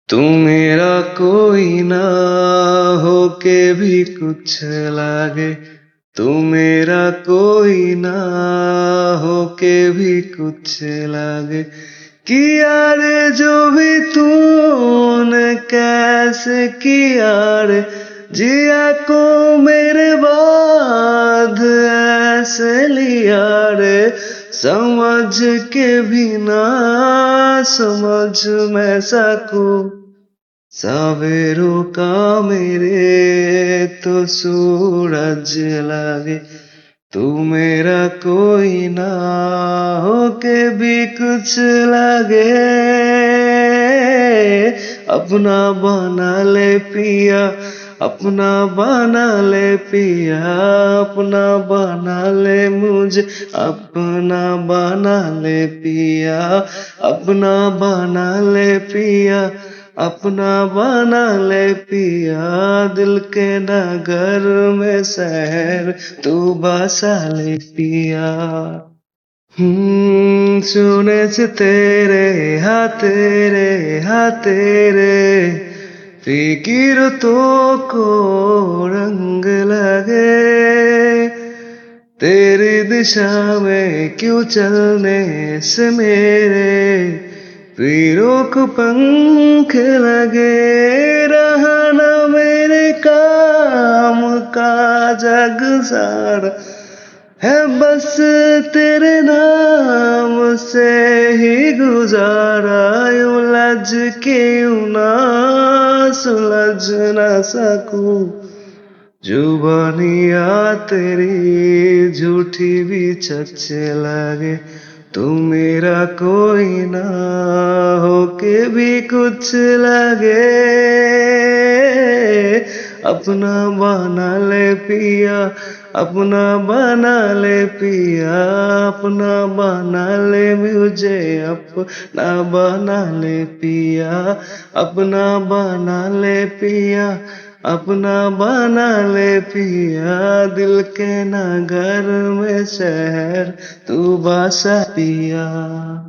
तू मेरा कोई ना हो के भी कुछ लागे, तू मेरा कोई ना हो के भी कुछ लागे। किया रे जो भी तूने कैसे किया रे, जिया को मेरे बाद ऐसे लिया रे। समझ के भी ना समझ मैं सकूं, सवेरों का मेरे तो सूरज लागे। तू मेरा कोई ना हो के भी कुछ लागे, अपना बना ले पिया, अपना बना ले पिया, अपना बना ले मुझे, अपना बना ले पिया, अपना बना ले पिया, अपना बना ले पिया। दिल के नगर में शहर तू बसा ले पिया। सुने से तेरे हाँ तेरे फिकिरतों को रंग लगे। तेरी दिशा में क्यों चलने से मेरे तीरों को पंख लगे। रहा ना मेरे काम का जग सारा है, बस तेरे नाम से ही गुजारा। उलझ के यूं ना सुलझ ना सकूं, जुबानिया तेरी झूठी भी सच्चे लगे। तू मेरा कोई ना हो के भी कुछ लगे, अपना बना ले पिया, अपना बना ले पिया, अपना बना ले मुझे, अपना बना ले पिया, अपना बना ले पिया, अपना बना ले पिया। दिल के नगर में शहर तू बसा पिया।